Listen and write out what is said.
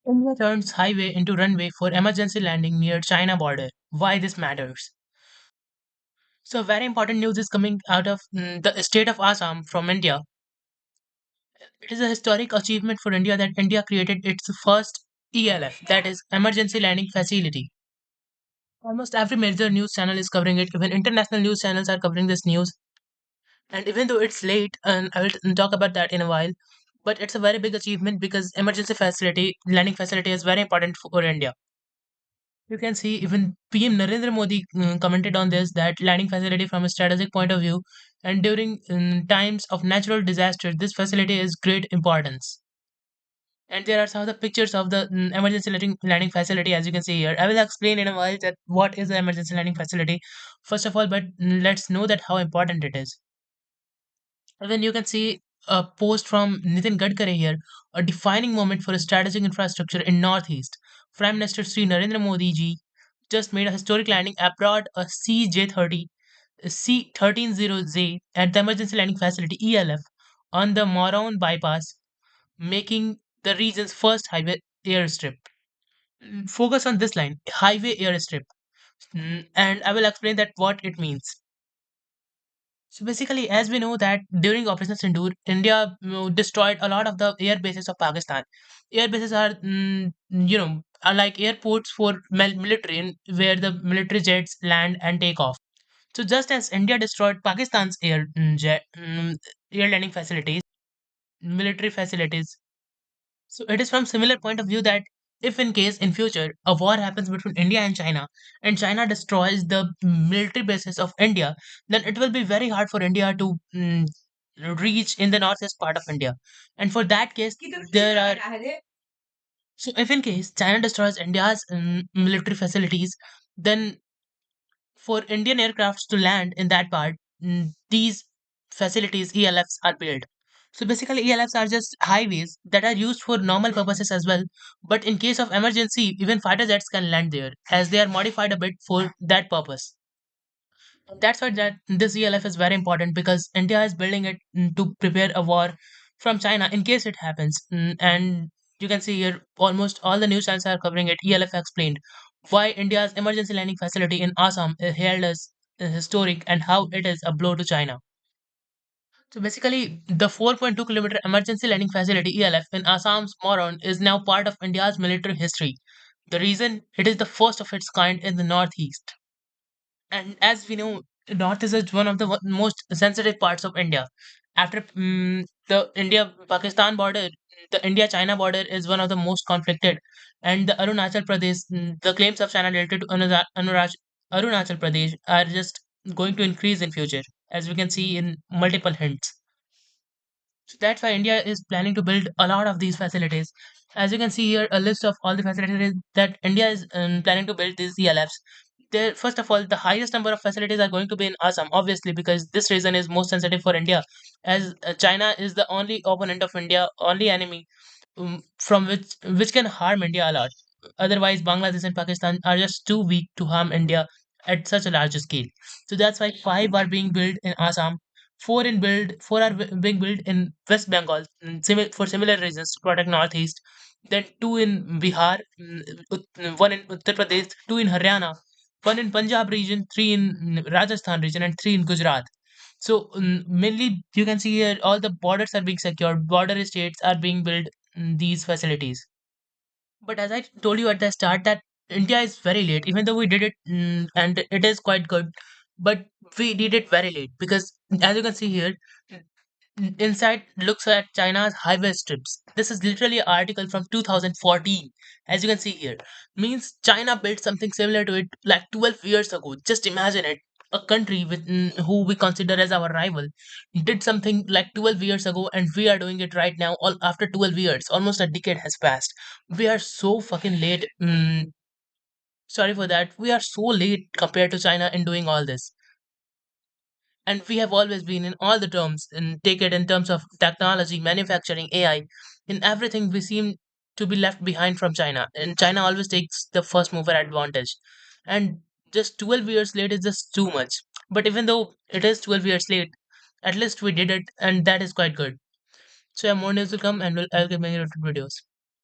India turns highway into runway for emergency landing near China border. Why this matters? So very important news is coming out of the state of Assam from India. It is a historic achievement for India that India created its first ELF, that is Emergency Landing Facility. Almost every major news channel is covering it. Even international news channels are covering this news. And even though it's late, and I will talk about that in a while, but it's a very big achievement because emergency facility, landing facility is very important for India. You can see even PM Narendra Modi commented on this that landing facility from a strategic point of view and during times of natural disaster, this facility is great importance. And there are some of the pictures of the emergency landing facility as you can see here. I will explain in a while that what is the emergency landing facility first of all, but let's know that how important it is. Then you can see a post from Nitin Gadkari here, a defining moment for strategic infrastructure in Northeast. Prime Minister Sri Narendra Modi ji just made a historic landing abroad a CJ30 C130Z at the Emergency Landing Facility ELF on the Moraun bypass, making the region's first highway airstrip. Focus on this line, highway airstrip, and I will explain that what it means. So basically, as we know that during Operation Sindoor, India destroyed a lot of the air bases of Pakistan. Air bases are, are like airports for military, where the military jets land and take off. So just as India destroyed Pakistan's air landing facilities, military facilities, so it is from similar point of view that if in case in future a war happens between India and China destroys the military bases of India, then it will be very hard for India to reach in the northeast part of India. And for that case, there are so if in case China destroys India's military facilities, then for Indian aircrafts to land in that part, these facilities ELFs are built. So basically, ELFs are just highways that are used for normal purposes as well. But in case of emergency, even fighter jets can land there, as they are modified a bit for that purpose. That's why that this ELF is very important because India is building it to prepare a war from China in case it happens. And you can see here almost all the news channels are covering it. ELF explained why India's emergency landing facility in Assam is hailed as historic and how it is a blow to China. So basically, the 4.2 kilometer emergency landing facility ELF in Assam's Moron is now part of India's military history. The reason it is the first of its kind in the northeast. And as we know, north is one of the most sensitive parts of India. After the India-Pakistan border, the India-China border is one of the most conflicted, and the Arunachal Pradesh, the claims of China related to Arunachal Pradesh are just going to increase in future, as we can see in multiple hints. So that's why India is planning to build a lot of these facilities. As you can see here, a list of all the facilities that India is planning to build these ELFs. There, first of all, the highest number of facilities are going to be in Assam, obviously, because this region is most sensitive for India, as China is the only opponent of India, only enemy from which can harm India a lot. Otherwise, Bangladesh and Pakistan are just too weak to harm India at such a large scale. So that's why five are being built in Assam, four are being built in West Bengal for similar reasons to protect Northeast. Then two in Bihar, one in Uttar Pradesh, two in Haryana, one in Punjab region, three in Rajasthan region, and three in Gujarat. So mainly you can see here all the borders are being secured, border states are being built these facilities. But as I told you at the start that India is very late, even though we did it and it is quite good, but we did it very late because as you can see here, inside looks at China's highway strips. This is literally an article from 2014, as you can see here. Means China built something similar to it like 12 years ago. Just imagine it. A country with who we consider as our rival did something like 12 years ago, and we are doing it right now. All after 12 years, almost a decade has passed. We are so fucking late. Sorry for that. We are so late compared to China in doing all this, and we have always been in all the terms and take it in terms of technology, manufacturing, AI, in everything we seem to be left behind from China, and China always takes the first mover advantage. And just 12 years late is just too much, but even though it is 12 years late, at least we did it, and that is quite good. So yeah, more news will come, and I'll keep making videos.